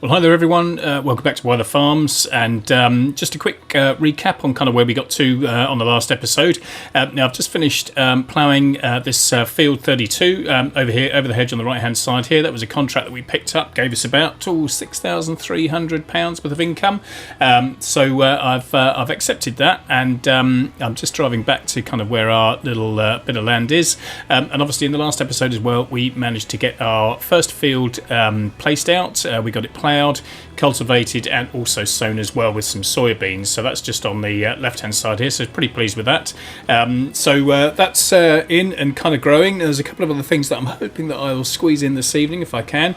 Well, hi there, everyone. Welcome back to Wyther Farms, and just a quick recap on kind of where we got to on the last episode. Now, I've just finished ploughing this field 32 over here, over the hedge on the right-hand side here. That was a contract that we picked up, gave us about £6,300 worth of income. So I've accepted that, and I'm just driving back to kind of where our little bit of land is. And obviously, in the last episode as well, we managed to get our first field placed out. We got it ploughed, cultivated, and also sown as well with some soybeans. So that's just on the left hand side here, so pretty pleased with that. So that's in and kind of growing. There's a couple of other things that I'm hoping that I will squeeze in this evening if I can.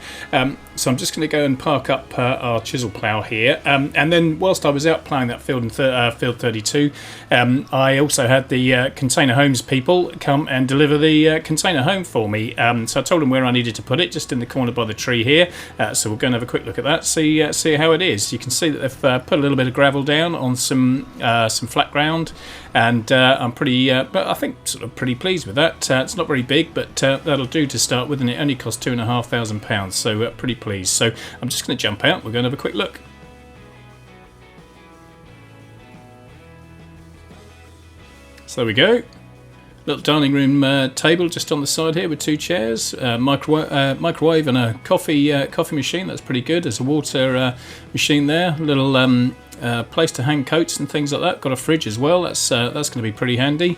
So I'm just going to go and park up our chisel plough here, and then whilst I was out ploughing that field in field 32, I also had the container homes people come and deliver the container home for me. So I told them where I needed to put it, just in the corner by the tree here. So we'll go and have a quick look at that, see how it is. You can see that they've put a little bit of gravel down on some flat ground, and I'm pretty, but I think sort of pretty pleased with that. It's not very big, but that'll do to start with, and it only cost £2,500, so pretty pleased. So I'm just going to jump out. We're going to have a quick look. So there we go. Little dining room table just on the side here with two chairs, microwave and a coffee machine. That's pretty good. There's a water machine there. A little place to hang coats and things like that. Got a fridge as well. That's going to be pretty handy.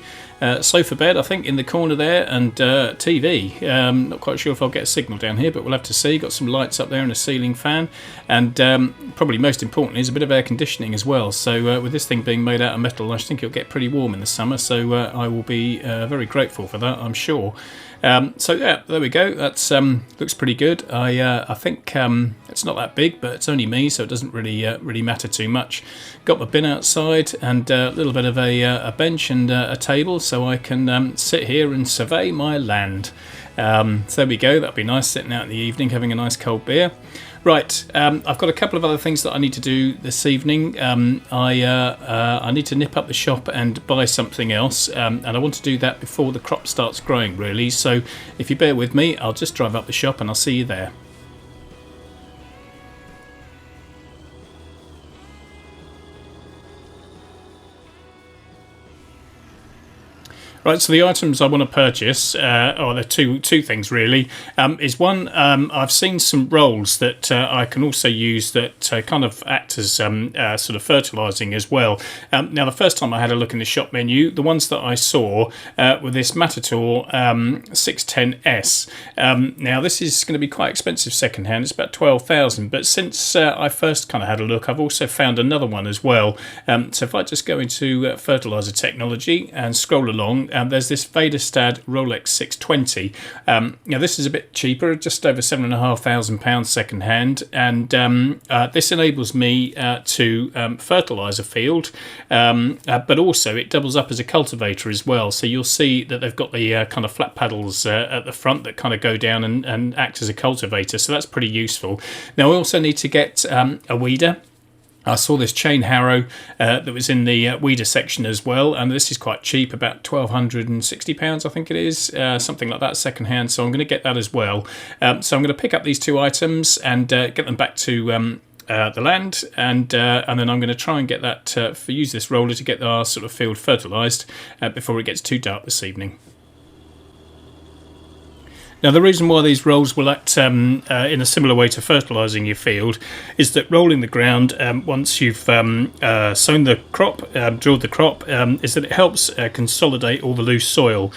Sofa bed, I think, in the corner there, and TV. Not quite sure if I'll get a signal down here, but we'll have to see. Got some lights up there and a ceiling fan, and probably most importantly is a bit of air conditioning as well. So with this thing being made out of metal, I think it'll get pretty warm in the summer. So I will be very grateful for that, I'm sure. So yeah, there we go. That's looks pretty good. I think it's not that big, but it's only me, so it doesn't really matter too much. Got my bin outside and a little bit of a bench and a table, so I can sit here and survey my land. So there we go. That'd be nice, sitting out in the evening having a nice cold beer. Right, I've got a couple of other things that I need to do this evening. I need to nip up the shop and buy something else, and I want to do that before the crop starts growing, really. So if you bear with me, I'll just drive up the shop and I'll see you there. Right, so the items I want to purchase, there are two things really. Is one, I've seen some rolls that I can also use that kind of act as sort of fertilizing as well. Now, the first time I had a look in the shop menu, the ones that I saw were this Matador 610S. Now, this is going to be quite expensive secondhand. It's about 12,000. But since I first kind of had a look, I've also found another one as well. So if I just go into fertilizer technology and scroll along, there's this Vaderstad Rolex 620. Now this is a bit cheaper, just over £7,500 second hand, and this enables me to fertilise a field, but also it doubles up as a cultivator as well. So you'll see that they've got the kind of flat paddles at the front that kind of go down and act as a cultivator. So that's pretty useful. Now I also need to get a weeder. I saw this chain harrow that was in the weeder section as well, and this is quite cheap, about £1,260 I think it is, something like that second hand, so I'm going to get that as well. So I'm going to pick up these two items and get them back to the land, and then I'm going to try and get that, use this roller to get our sort of field fertilised before it gets too dark this evening. Now, the reason why these rolls will act in a similar way to fertilising your field is that rolling the ground once you've sown the crop, drilled the crop, is that it helps consolidate all the loose soil,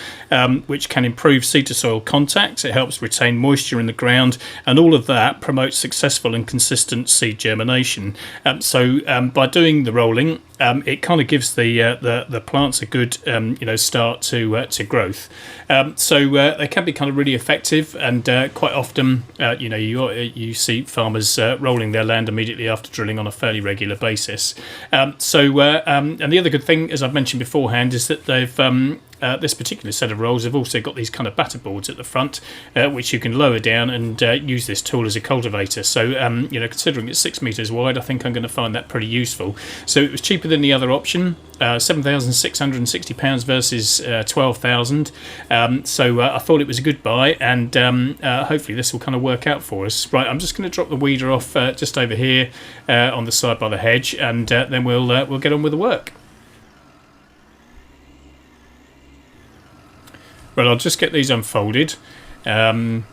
which can improve seed to soil contact. It helps retain moisture in the ground, and all of that promotes successful and consistent seed germination. So by doing the rolling, it kind of gives the plants a good start to growth. So they can be kind of really effective, and quite often you see farmers rolling their land immediately after drilling on a fairly regular basis. And the other good thing, as I've mentioned beforehand, is that they've this particular set of rolls have also got these kind of batter boards at the front, which you can lower down and use this tool as a cultivator. So considering it's 6 meters wide, I think I'm going to find that pretty useful. So it was cheaper than the other option, £7,660 versus 12,000. So I thought it was a good buy, and hopefully this will kind of work out for us. Right, I'm just going to drop the weeder off just over here on the side by the hedge, and then we'll get on with the work. Right, I'll just get these unfolded and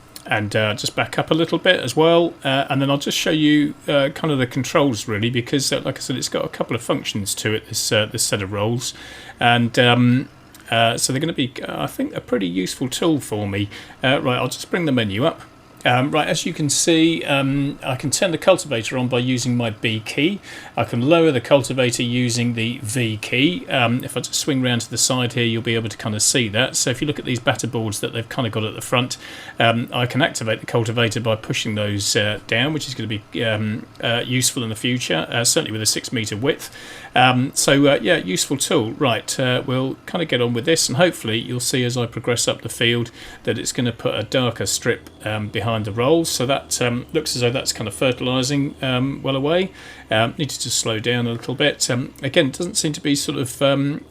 just back up a little bit as well, and then I'll just show you kind of the controls really, because like I said, it's got a couple of functions to it, this set of rolls, and so they're going to be, I think, a pretty useful tool for me. Right, I'll just bring the menu up. Right, as you can see, I can turn the cultivator on by using my B key. I can lower the cultivator using the V key. If I just swing round to the side here, you'll be able to kind of see that. So if you look at these batter boards that they've kind of got at the front, I can activate the cultivator by pushing those down, which is going to be useful in the future, certainly with a 6 meter width. Yeah, useful tool. Right, we'll kind of get on with this, and hopefully you'll see as I progress up the field that it's going to put a darker strip behind the rolls, so that looks as though that's kind of fertilizing well away. Need to just slow down a little bit. Again, it doesn't seem to be sort of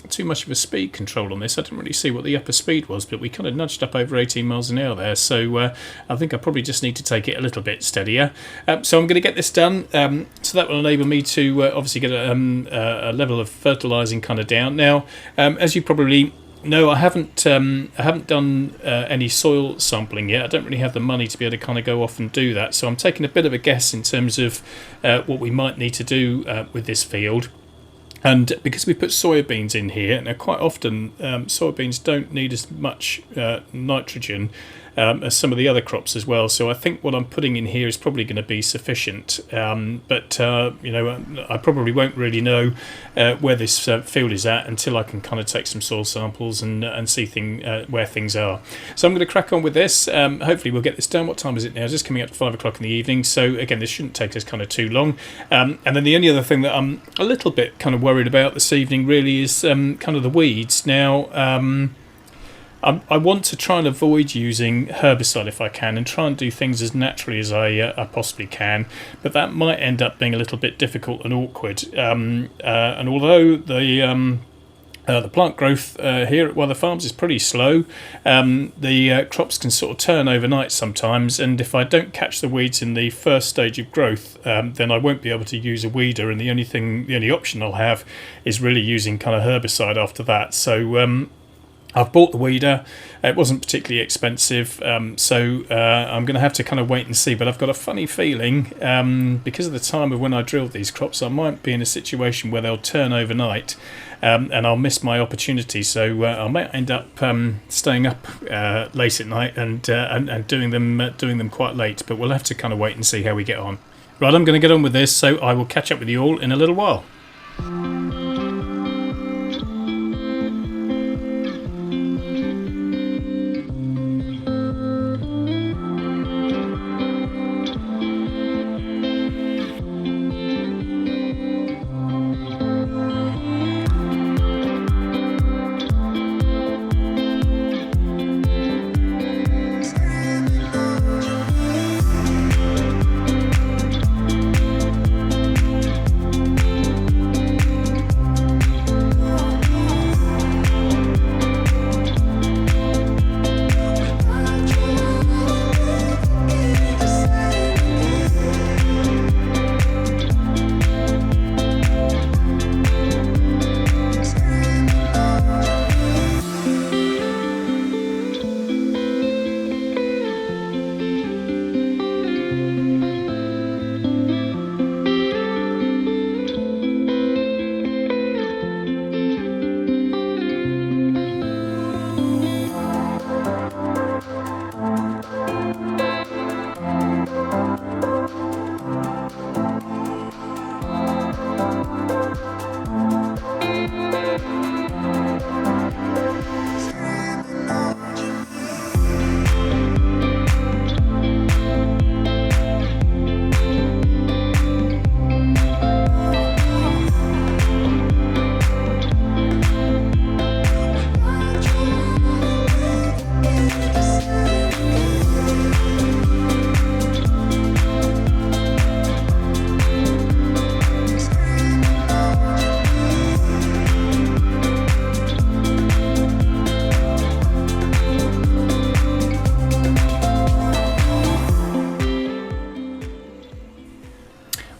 too much of a speed control on this. I didn't really see what the upper speed was, but we kind of nudged up over 18 miles an hour there, so I think I probably just need to take it a little bit steadier. So I'm going to get this done, so that will enable me to obviously get a level of fertilizing kind of down. Now, as you probably no, I haven't done any soil sampling yet. I don't really have the money to be able to kind of go off and do that. So I'm taking a bit of a guess in terms of what we might need to do with this field. And because we put soybeans in here, now quite often soybeans don't need as much nitrogen as some of the other crops as well. So I think what I'm putting in here is probably going to be sufficient. But I probably won't really know where this field is at until I can kind of take some soil samples and see where things are. So I'm going to crack on with this. Hopefully we'll get this done. What time is it now? It's just coming up to 5 o'clock in the evening. So again, this shouldn't take us kind of too long. And then the only other thing that I'm a little bit kind of worried about this evening really is kind of the weeds. Now, I want to try and avoid using herbicide if I can, and try and do things as naturally as I possibly can, but that might end up being a little bit difficult and awkward. And although the plant growth here at Wyther Farms is pretty slow, the crops can sort of turn overnight sometimes, and if I don't catch the weeds in the first stage of growth, then I won't be able to use a weeder, and the only option I'll have is really using kind of herbicide after that. So I've bought the weeder. It wasn't particularly expensive, so I'm going to have to kind of wait and see. But I've got a funny feeling, because of the time of when I drilled these crops, I might be in a situation where they'll turn overnight, and I'll miss my opportunity. So I might end up staying up late at night and doing them quite late. But we'll have to kind of wait and see how we get on. Right, I'm going to get on with this, so I will catch up with you all in a little while.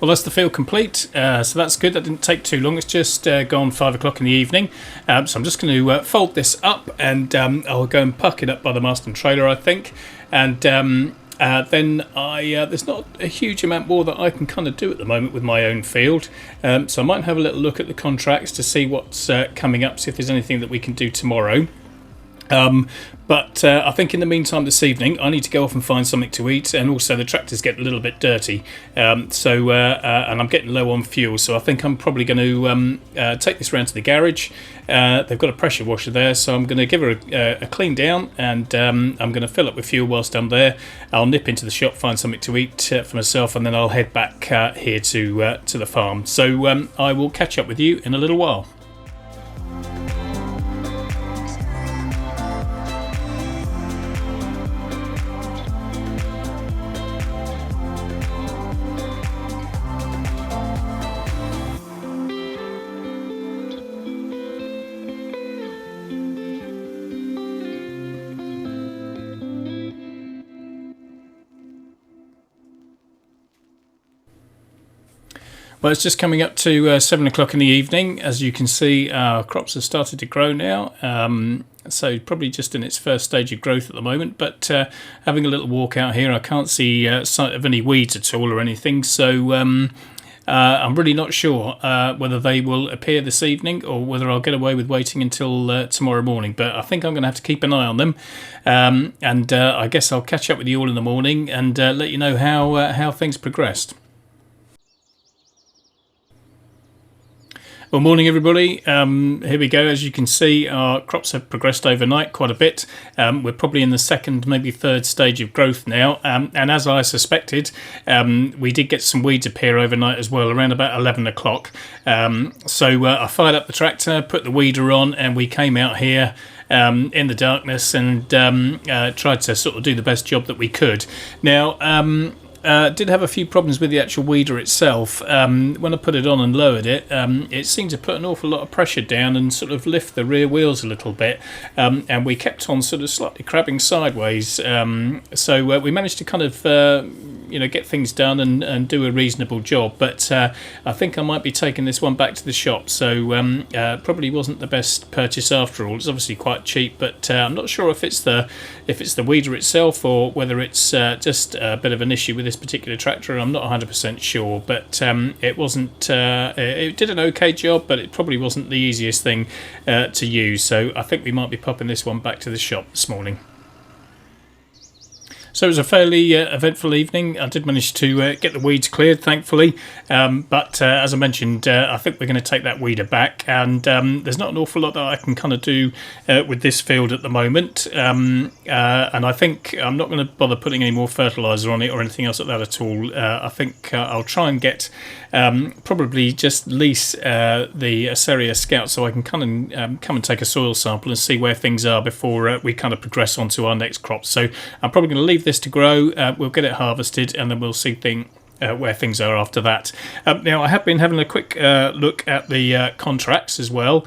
Well, that's the field complete, so that's good. That didn't take too long. It's just gone 5 o'clock in the evening, so I'm just going to fold this up, and I'll go and park it up by the mast and trailer, I think, and then there's not a huge amount more that I can kind of do at the moment with my own field, so I might have a little look at the contracts to see what's coming up, see if there's anything that we can do tomorrow. But I think in the meantime this evening I need to go off and find something to eat, and also the tractor's getting a little bit dirty, and I'm getting low on fuel, so I think I'm probably going to take this round to the garage. They've got a pressure washer there, so I'm going to give her a clean down, and I'm going to fill up with fuel whilst I'm there. I'll nip into the shop, find something to eat for myself, and then I'll head back here to the farm. So I will catch up with you in a little while. Well, it's just coming up to 7 o'clock in the evening. As you can see, our crops have started to grow now. So probably just in its first stage of growth at the moment. But having a little walk out here, I can't see sight of any weeds at all or anything. So I'm really not sure whether they will appear this evening or whether I'll get away with waiting until tomorrow morning. But I think I'm going to have to keep an eye on them. And I guess I'll catch up with you all in the morning and let you know how things progressed. Well, morning everybody. Here we go. As you can see, our crops have progressed overnight quite a bit. We're probably in the second, maybe third stage of growth now. And as I suspected, we did get some weeds appear overnight as well, around about 11 o'clock. So I fired up the tractor, put the weeder on, and we came out here in the darkness and tried to sort of do the best job that we could. Now, did have a few problems with the actual weeder itself. When I put it on and lowered it, it seemed to put an awful lot of pressure down and sort of lift the rear wheels a little bit, and we kept on sort of slightly crabbing sideways. So we managed to kind of get things done and do a reasonable job, but I think I might be taking this one back to the shop. So probably wasn't the best purchase after all. It's obviously quite cheap, but I'm not sure if it's the weeder itself or whether it's just a bit of an issue with this particular tractor. I'm not 100% sure, but it wasn't. It did an okay job, but it probably wasn't the easiest thing to use. So I think we might be popping this one back to the shop this morning. So it was a fairly eventful evening. I did manage to get the weeds cleared, thankfully. But as I mentioned, I think we're going to take that weeder back. And there's not an awful lot that I can kind of do with this field at the moment. And I think I'm not going to bother putting any more fertiliser on it or anything else like that at all. I think I'll try and get probably just lease the Aceria Scout so I can kind of come and take a soil sample and see where things are before we kind of progress on to our next crop. So I'm probably going to leave this to grow. We'll get it harvested and then we'll see where things are after that. Now, I have been having a quick look at the contracts as well,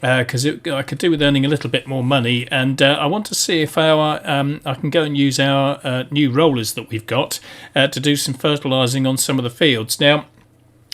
because I could do with earning a little bit more money, and I want to see if I can go and use our new rollers that we've got to do some fertilising on some of the fields. Now,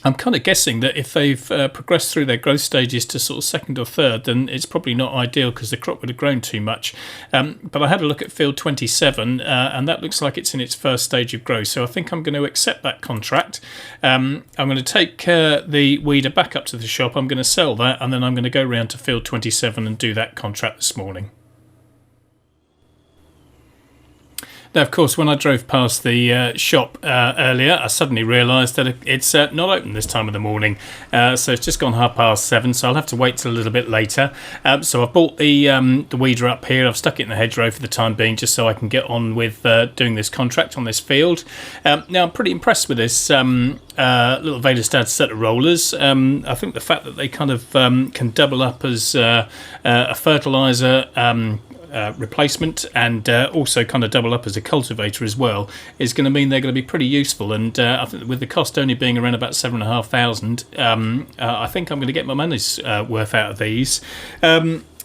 I'm kind of guessing that if they've progressed through their growth stages to sort of second or third, then it's probably not ideal because the crop would have grown too much. But I had a look at field 27, and that looks like it's in its first stage of growth. So I think I'm going to accept that contract. I'm going to take the weeder back up to the shop. I'm going to sell that, and then I'm going to go round to field 27 and do that contract this morning. Now, of course, when I drove past the shop earlier, I suddenly realised that it's not open this time of the morning. So it's just gone 7:30, so I'll have to wait till a little bit later. So I've bought the weeder up here. I've stuck it in the hedgerow for the time being, just so I can get on with doing this contract on this field. Now, I'm pretty impressed with this little Väderstad set of rollers. I think the fact that they kind of can double up as a fertiliser replacement and also kind of double up as a cultivator as well is going to mean they're going to be pretty useful, and I think with the cost only being around about 7,500, I think I'm going to get my money's worth out of these.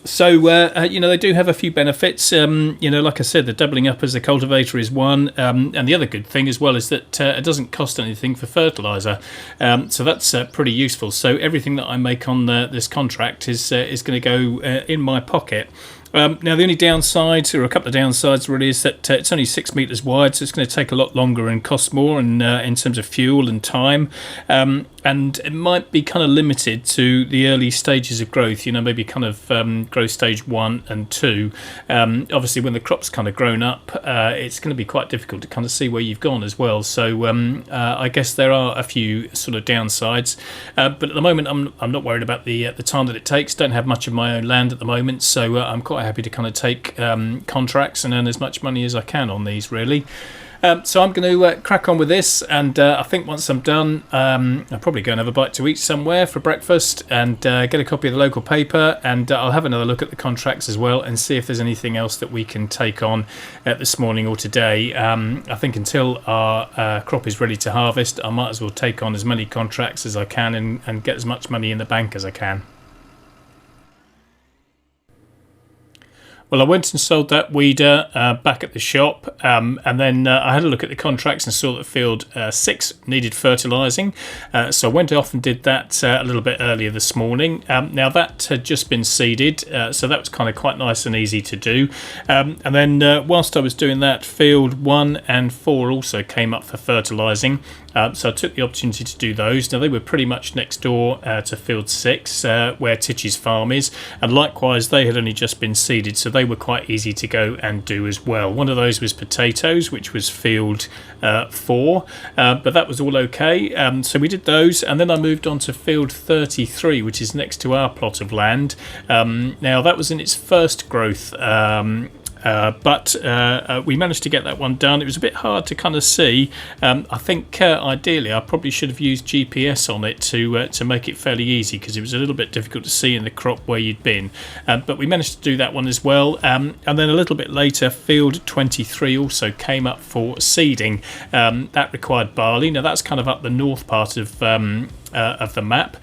You know, they do have a few benefits. You know, like I said, the doubling up as a cultivator is one. And the other good thing as well is that it doesn't cost anything for fertiliser. So that's pretty useful. So everything that I make on this contract is going to go in my pocket. Now, the only downside, or a couple of downsides really, is that it's only 6 metres wide, so it's going to take a lot longer and cost more in terms of fuel and time. And it might be kind of limited to the early stages of growth, you know, maybe kind of growth stage 1 and 2. Obviously, when the crop's kind of grown up, it's going to be quite difficult to kind of see where you've gone as well. So I guess there are a few sort of downsides. But at the moment, I'm not worried about the time that it takes. Don't have much of my own land at the moment, so I'm quite happy to kind of take contracts and earn as much money as I can on these, really. So I'm going to crack on with this, and I think once I'm done, I'll probably go and have a bite to eat somewhere for breakfast and get a copy of the local paper, and I'll have another look at the contracts as well and see if there's anything else that we can take on this morning or today. I think until our crop is ready to harvest, I might as well take on as many contracts as I can and get as much money in the bank as I can. Well, I went and sold that weeder back at the shop, and then I had a look at the contracts and saw that field 6 needed fertilising. So I went off and did that a little bit earlier this morning. Now, that had just been seeded, so that was kind of quite nice and easy to do. And then whilst I was doing that, field 1 and 4 also came up for fertilising. So I took the opportunity to do those. Now, they were pretty much next door to field 6, where Titch's farm is, and likewise they had only just been seeded, so they were quite easy to go and do as well. One of those was potatoes, which was field 4, but that was all okay. So we did those, and then I moved on to field 33, which is next to our plot of land. Now, that was in its first growth, but we managed to get that one done. It was a bit hard to kind of see. I think ideally I probably should have used GPS on it to make it fairly easy, because it was a little bit difficult to see in the crop where you'd been. But we managed to do that one as well. And then a little bit later, field 23 also came up for seeding. That required barley. Now, that's kind of up the north part of the map.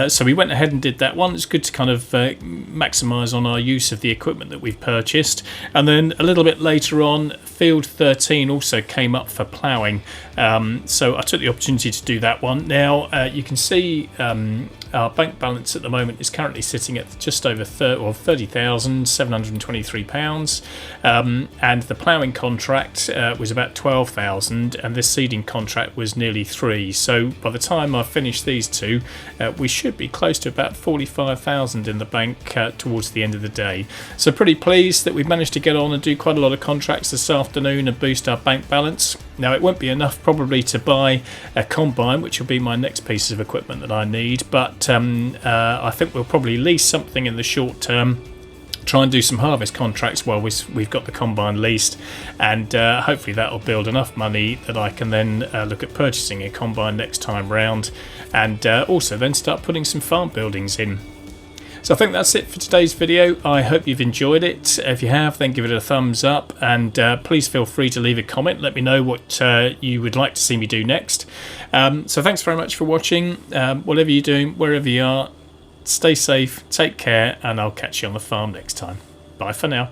So we went ahead and did that one. It's good to kind of maximise on our use of the equipment that we've purchased. And then a little bit later on, field 13 also came up for ploughing. So I took the opportunity to do that one. Now, you can see our bank balance at the moment is currently sitting at just over £30,723, and the ploughing contract was about 12,000, and this seeding contract was nearly 3. So by the time I finish these two, we should be close to about 45,000 in the bank towards the end of the day. So pretty pleased that we've managed to get on and do quite a lot of contracts this afternoon and boost our bank balance. Now, it won't be enough probably to buy a combine, which will be my next piece of equipment that I need, but I think we'll probably lease something in the short term, try and do some harvest contracts while we've got the combine leased, and hopefully that'll build enough money that I can then look at purchasing a combine next time round, and also then start putting some farm buildings in. So I think that's it for today's video. I hope you've enjoyed it. If you have, then give it a thumbs up, and please feel free to leave a comment. Let me know what you would like to see me do next. So thanks very much for watching. Whatever you're doing, wherever you are, stay safe, take care, and I'll catch you on the farm next time. Bye for now.